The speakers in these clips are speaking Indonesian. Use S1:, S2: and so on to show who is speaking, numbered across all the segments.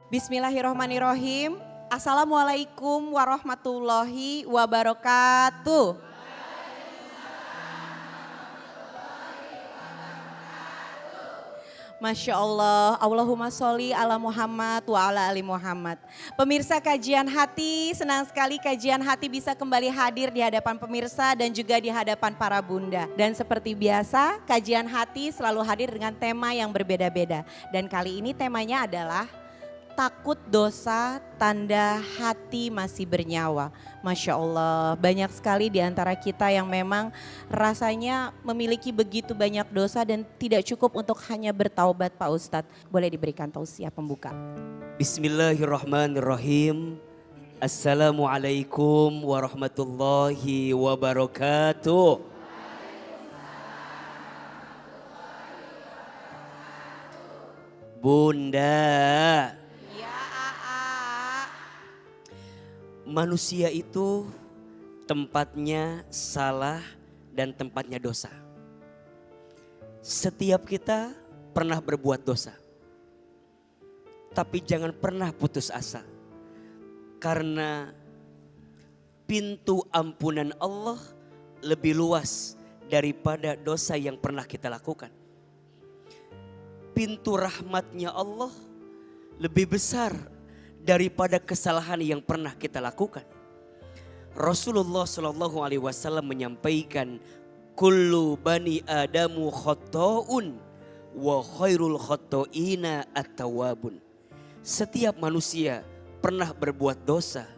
S1: Bismillahirrohmanirrohim. Assalamualaikum warahmatullahi wabarakatuh. Masya Allah, Allahumma sholli ala Muhammad wa ala ali Muhammad. Pemirsa kajian hati, senang sekali kajian hati bisa kembali hadir di hadapan pemirsa dan juga di hadapan para bunda. Dan seperti biasa, kajian hati selalu hadir dengan tema yang berbeda-beda. Dan kali ini temanya adalah takut dosa, tanda hati masih bernyawa. Masya Allah, banyak sekali di antara kita yang memang rasanya memiliki begitu banyak dosa dan tidak cukup untuk hanya bertaubat Pak Ustadz. Boleh diberikan tausiah pembuka.
S2: Bismillahirrahmanirrahim. Assalamualaikum warahmatullahi wabarakatuh. Bunda. Manusia itu tempatnya salah dan tempatnya dosa. Setiap kita pernah berbuat dosa. Tapi jangan pernah putus asa. Karena pintu ampunan Allah lebih luas daripada dosa yang pernah kita lakukan. Pintu rahmatnya Allah lebih besar daripada kesalahan yang pernah kita lakukan. Rasulullah SAW menyampaikan, kullu bani adamu khotta'un wa khairul khotta'ina at-tawwabun. Setiap manusia pernah berbuat dosa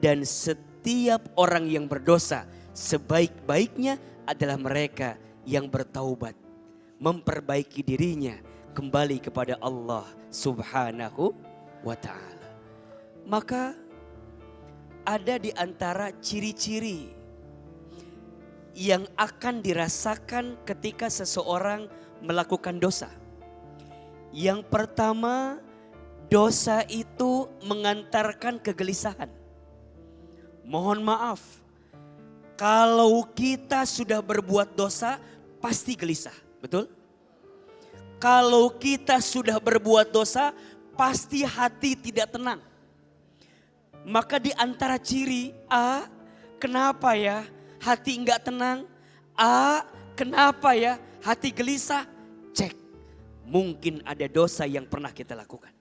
S2: dan setiap orang yang berdosa sebaik-baiknya adalah mereka yang bertaubat, memperbaiki dirinya kembali kepada Allah Subhanahu wa ta'ala. Maka ada di antara ciri-ciri yang akan dirasakan ketika seseorang melakukan dosa. Yang pertama, dosa itu mengantarkan kegelisahan. Mohon maaf, kalau kita sudah berbuat dosa pasti gelisah, betul? Kalau kita sudah berbuat dosa pasti hati tidak tenang. Maka di antara ciri kenapa ya hati enggak tenang? Kenapa ya hati gelisah? Cek, mungkin ada dosa yang pernah kita lakukan.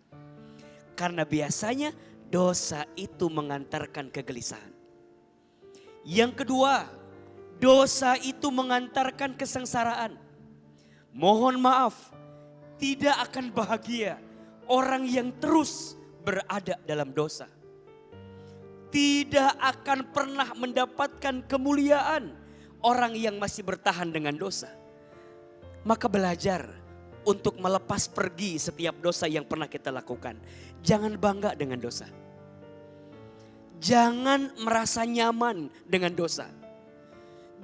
S2: Karena biasanya dosa itu mengantarkan kegelisahan. Yang kedua, dosa itu mengantarkan kesengsaraan. Mohon maaf, tidak akan bahagia orang yang terus berada dalam dosa. Tidak akan pernah mendapatkan kemuliaan orang yang masih bertahan dengan dosa. Maka belajar untuk melepas pergi setiap dosa yang pernah kita lakukan. Jangan bangga dengan dosa. Jangan merasa nyaman dengan dosa.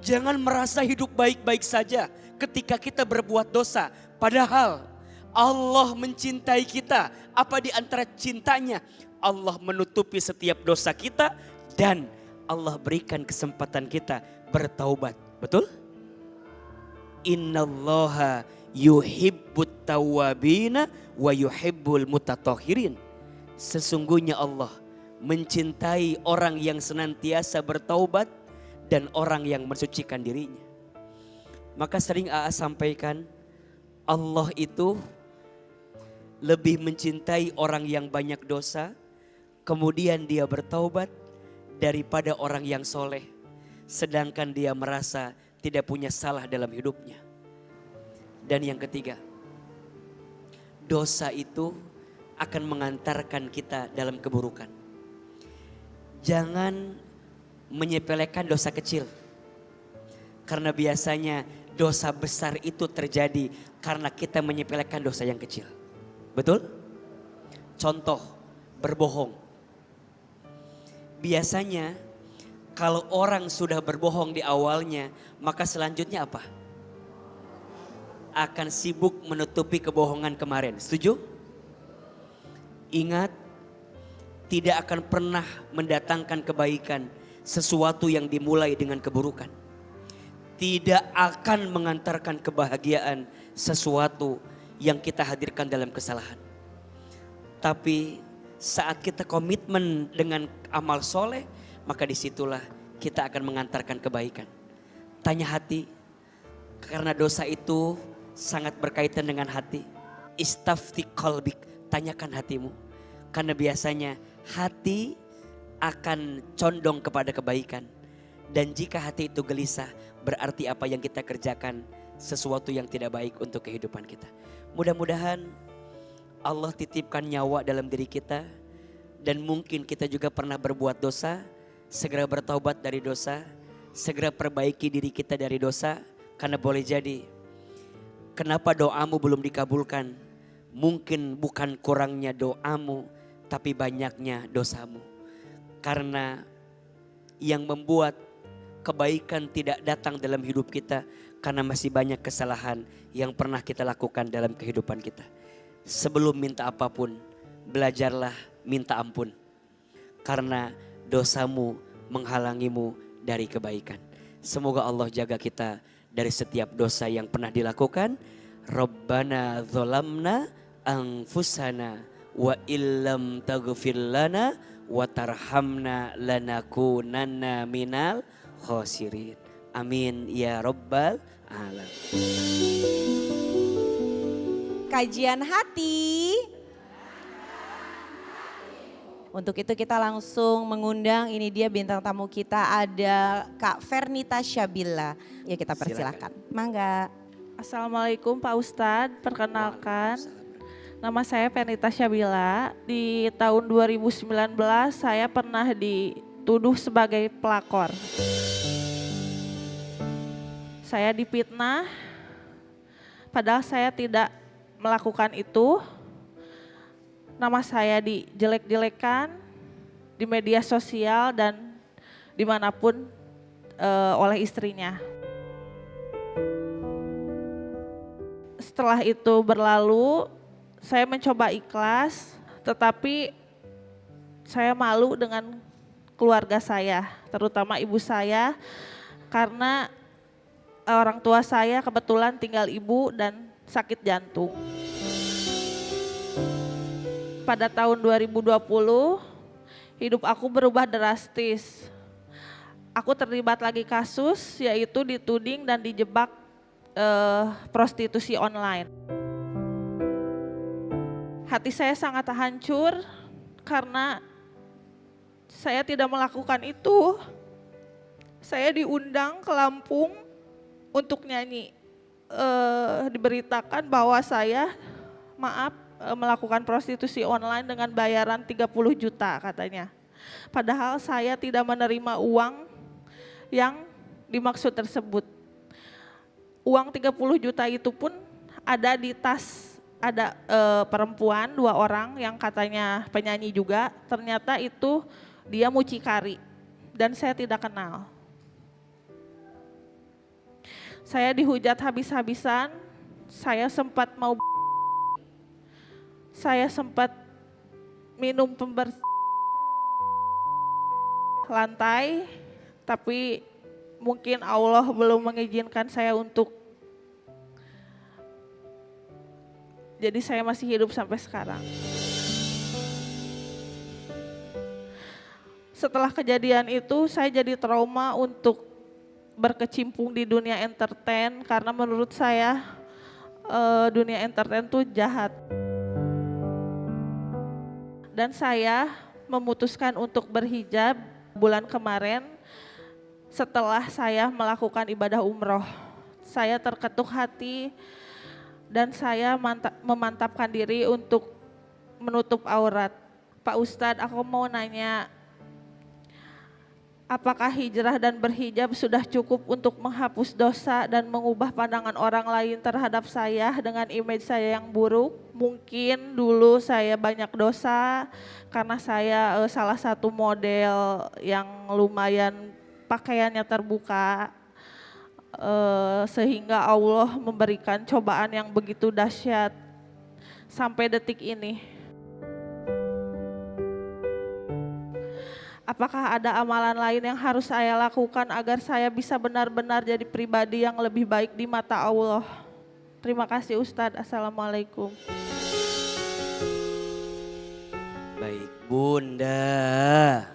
S2: Jangan merasa hidup baik-baik saja ketika kita berbuat dosa. Padahal Allah mencintai kita. Apa di antara cintanya? Allah menutupi setiap dosa kita dan Allah berikan kesempatan kita bertaubat. Betul? Innallaha yuhibbut tawwabina wa yuhibbul mutatahhirin. Sesungguhnya Allah mencintai orang yang senantiasa bertaubat dan orang yang mensucikan dirinya. Maka sering AA sampaikan, Allah itu lebih mencintai orang yang banyak dosa, kemudian dia bertaubat daripada orang yang soleh. Sedangkan dia merasa tidak punya salah dalam hidupnya. Dan yang ketiga, dosa itu akan mengantarkan kita dalam keburukan. Jangan menyepelekan dosa kecil. Karena biasanya dosa besar itu terjadi karena kita menyepelekan dosa yang kecil. Betul? Contoh, berbohong. Biasanya kalau orang sudah berbohong di awalnya, maka selanjutnya apa? Akan sibuk menutupi kebohongan kemarin. Setuju? Ingat, tidak akan pernah mendatangkan kebaikan sesuatu yang dimulai dengan keburukan. Tidak akan mengantarkan kebahagiaan sesuatu yang kita hadirkan dalam kesalahan. Tapi saat kita komitmen dengan amal soleh, maka disitulah kita akan mengantarkan kebaikan. Tanya hati, karena dosa itu sangat berkaitan dengan hati. Istafti qalbik, tanyakan hatimu. Karena biasanya hati akan condong kepada kebaikan. Dan jika hati itu gelisah, berarti apa yang kita kerjakan sesuatu yang tidak baik untuk kehidupan kita. Mudah-mudahan Allah titipkan nyawa dalam diri kita. Dan mungkin kita juga pernah berbuat dosa, segera bertaubat dari dosa, segera perbaiki diri kita dari dosa. Karena boleh jadi, kenapa doamu belum dikabulkan? Mungkin bukan kurangnya doamu, tapi banyaknya dosamu. Karena yang membuat kebaikan tidak datang dalam hidup kita, karena masih banyak kesalahan yang pernah kita lakukan dalam kehidupan kita. Sebelum minta apapun, belajarlah minta ampun. Karena dosamu menghalangimu dari kebaikan. Semoga Allah jaga kita dari setiap dosa yang pernah dilakukan. Rabbana dzolamna anfusana wa illam taghfir lana wa tarhamna lanakunanna minal khosirin. Amin ya rabbal alamin.
S1: Kajian hati. Untuk itu kita langsung mengundang, ini dia bintang tamu kita, ada Kak Fernita Syabila. Ya kita persilakan. Mangga.
S3: Assalamualaikum Pak Ustadz, perkenalkan nama saya Fernita Syabila. Di tahun 2019 saya pernah dituduh sebagai pelakor. Saya difitnah, padahal saya tidak melakukan itu. Nama saya dijelek-jelekan di media sosial dan dimanapun oleh istrinya. Setelah itu berlalu, saya mencoba ikhlas, tetapi saya malu dengan keluarga saya, terutama ibu saya, karena orang tua saya kebetulan tinggal ibu dan sakit jantung. Pada tahun 2020, hidup aku berubah drastis. Aku terlibat lagi kasus, yaitu dituding dan dijebak prostitusi online. Hati saya sangat hancur karena saya tidak melakukan itu. Saya diundang ke Lampung untuk nyanyi. Diberitakan bahwa saya, melakukan prostitusi online dengan bayaran 30 juta katanya. Padahal saya tidak menerima uang yang dimaksud tersebut. Uang 30 juta itu pun ada di tas, ada perempuan 2 orang yang katanya penyanyi juga, ternyata itu dia mucikari dan saya tidak kenal. Saya dihujat habis-habisan, saya sempat minum pembersih lantai, tapi mungkin Allah belum mengizinkan saya untuk, jadi saya masih hidup sampai sekarang. Setelah kejadian itu saya jadi trauma untuk berkecimpung di dunia entertain, karena menurut saya dunia entertain itu jahat. Dan saya memutuskan untuk berhijab bulan kemarin setelah saya melakukan ibadah umroh. Saya terketuk hati dan saya memantapkan diri untuk menutup aurat. Pak Ustadz, aku mau nanya, apakah hijrah dan berhijab sudah cukup untuk menghapus dosa dan mengubah pandangan orang lain terhadap saya dengan image saya yang buruk? Mungkin dulu saya banyak dosa karena saya salah satu model yang lumayan pakaiannya terbuka, sehingga Allah memberikan cobaan yang begitu dahsyat sampai detik ini. Apakah ada amalan lain yang harus saya lakukan agar saya bisa benar-benar jadi pribadi yang lebih baik di mata Allah? Terima kasih Ustadz. Assalamualaikum.
S2: Bunda,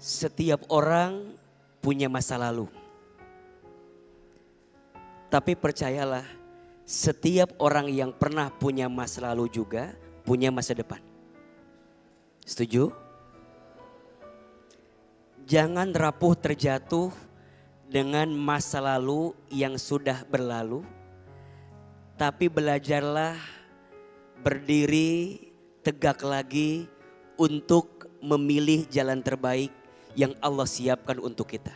S2: setiap orang punya masa lalu. Tapi percayalah, setiap orang yang pernah punya masa lalu juga punya masa depan. Setuju? Jangan rapuh terjatuh dengan masa lalu yang sudah berlalu. Tapi belajarlah berdiri tegak lagi untuk memilih jalan terbaik yang Allah siapkan untuk kita.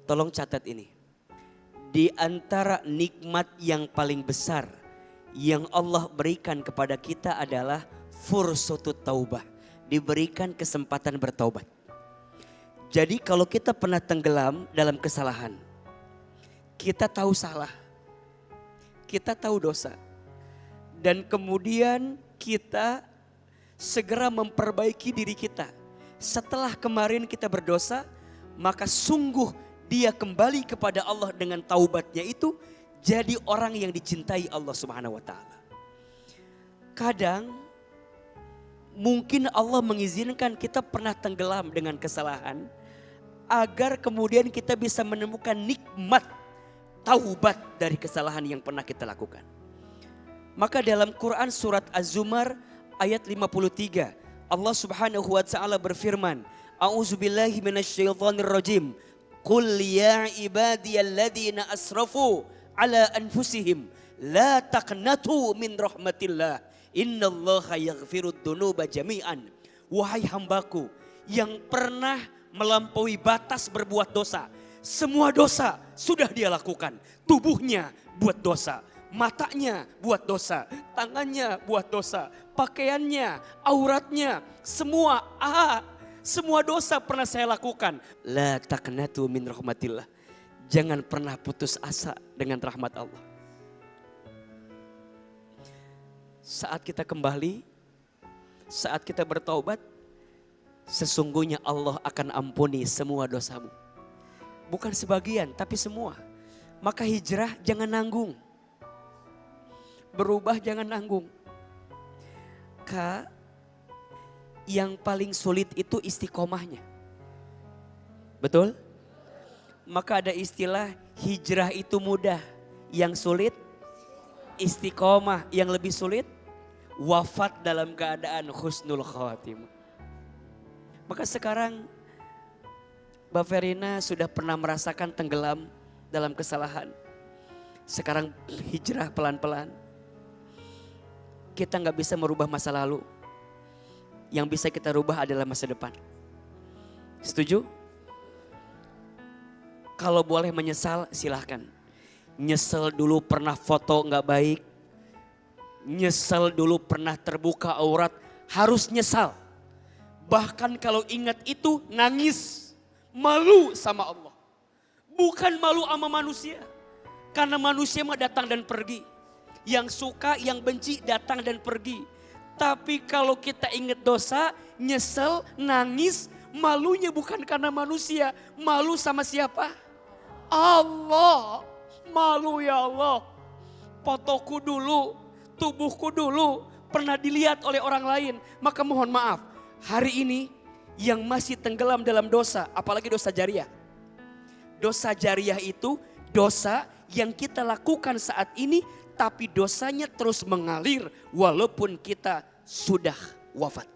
S2: Tolong catat ini. Di antara nikmat yang paling besar yang Allah berikan kepada kita adalah fursatut taubah. Diberikan kesempatan bertaubat. Jadi kalau kita pernah tenggelam dalam kesalahan, kita tahu salah, kita tahu dosa, dan kemudian kita segera memperbaiki diri kita. Setelah kemarin kita berdosa, maka sungguh dia kembali kepada Allah dengan taubatnya itu jadi orang yang dicintai Allah Subhanahu wa taala. Kadang mungkin Allah mengizinkan kita pernah tenggelam dengan kesalahan agar kemudian kita bisa menemukan nikmat taubat dari kesalahan yang pernah kita lakukan. Maka dalam Quran surat Az-Zumar ayat 53 Allah Subhanahu wa taala berfirman, A'udzubillahi minasyaitonirrajim. Qul ya ibadiyalladzina asrafu ala anfusihim la taqnatu min rahmatillah. Innallaha yaghfirud dzunuba jami'an. Wahai hambaku yang pernah melampaui batas berbuat dosa. Semua dosa sudah dia lakukan. Tubuhnya buat dosa, matanya buat dosa, tangannya buat dosa, pakaiannya, auratnya, semua dosa pernah saya lakukan. La taqnatu min rahmatillah. Jangan pernah putus asa dengan rahmat Allah. Saat kita kembali, saat kita bertaubat, sesungguhnya Allah akan ampuni semua dosamu. Bukan sebagian, tapi semua. Maka hijrah jangan nanggung. Berubah jangan nanggung. Yang paling sulit itu istiqomahnya. Betul? Maka ada istilah hijrah itu mudah. Yang sulit istiqomah. Yang lebih sulit wafat dalam keadaan husnul khatimah. Maka sekarang Mbak Verina sudah pernah merasakan tenggelam dalam kesalahan. Sekarang hijrah pelan-pelan. Kita gak bisa merubah masa lalu. Yang bisa kita rubah adalah masa depan. Setuju? Kalau boleh menyesal silahkan. Nyesel dulu pernah foto gak baik. Nyesel dulu pernah terbuka aurat. Harus nyesal. Bahkan kalau ingat itu nangis. Malu sama Allah. Bukan malu sama manusia. Karena manusia mah datang dan pergi. Yang suka, yang benci datang dan pergi. Tapi kalau kita ingat dosa, nyesel, nangis, malunya bukan karena manusia. Malu sama siapa? Allah. Malu ya Allah. Fotoku dulu, tubuhku dulu pernah dilihat oleh orang lain. Maka mohon maaf, hari ini yang masih tenggelam dalam dosa, apalagi dosa jariah. Dosa jariah itu dosa yang kita lakukan saat ini, tapi dosanya terus mengalir walaupun kita sudah wafat.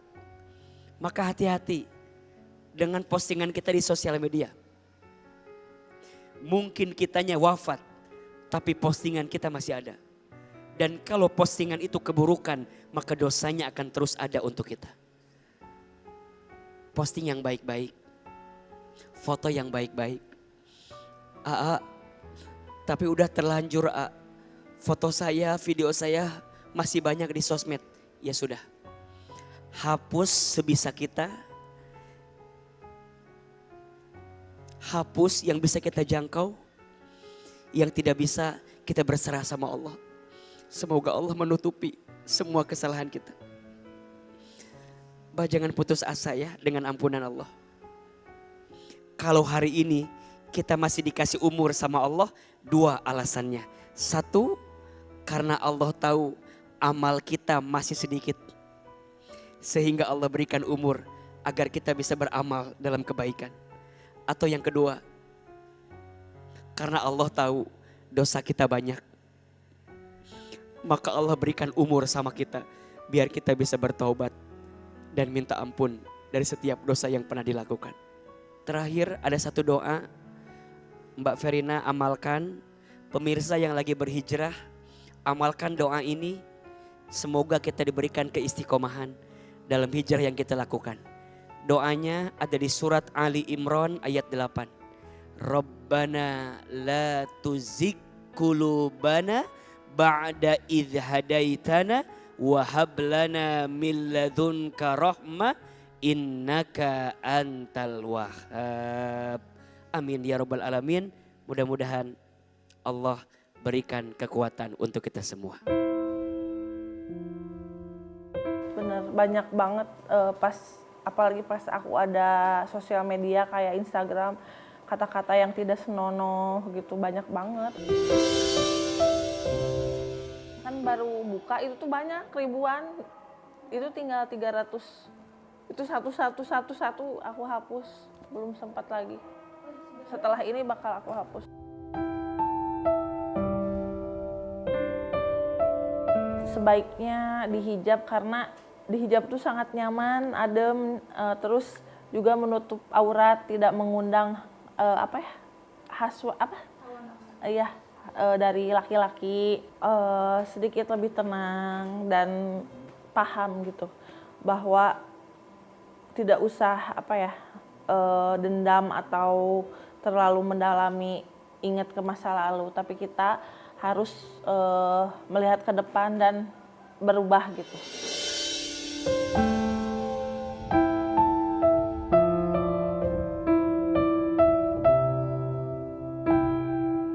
S2: Maka hati-hati dengan postingan kita di sosial media. Mungkin kitanya wafat, tapi postingan kita masih ada. Dan kalau postingan itu keburukan, maka dosanya akan terus ada untuk kita. Posting yang baik-baik, foto yang baik-baik. Tapi udah terlanjur foto saya, video saya masih banyak di sosmed. Ya sudah, hapus sebisa kita. Hapus yang bisa kita jangkau. Yang tidak bisa kita berserah sama Allah. Semoga Allah menutupi semua kesalahan kita. Bah, jangan putus asa ya dengan ampunan Allah. Kalau hari ini kita masih dikasih umur sama Allah, dua alasannya. Satu, karena Allah tahu amal kita masih sedikit. Sehingga Allah berikan umur agar kita bisa beramal dalam kebaikan. Atau yang kedua, karena Allah tahu dosa kita banyak, maka Allah berikan umur sama kita biar kita bisa bertaubat dan minta ampun dari setiap dosa yang pernah dilakukan. Terakhir ada satu doa, Mbak Verina amalkan, pemirsa yang lagi berhijrah, amalkan doa ini. Semoga kita diberikan keistiqomahan dalam hijrah yang kita lakukan. Doanya ada di surat Ali Imran ayat 8. Rabbana la tuzigh qulubana ba'da idh hadaitana wa hab lana min ladunka rahmah innaka antal wahhab. Amin ya rabbal alamin. Mudah-mudahan Allah berikan kekuatan untuk kita semua.
S3: Bener, banyak banget apalagi pas aku ada sosial media kayak Instagram, kata-kata yang tidak senonoh gitu, banyak banget. Kan baru buka itu tuh banyak, ribuan, itu tinggal 300. Itu satu aku hapus, belum sempat lagi. Setelah ini bakal aku hapus. Sebaiknya dihijab karena dihijab tuh sangat nyaman, adem, terus juga menutup aurat, tidak mengundang dari laki-laki, sedikit lebih tenang dan paham gitu bahwa tidak usah dendam atau terlalu mendalami ingat ke masa lalu, tapi kita harus melihat ke depan dan berubah gitu.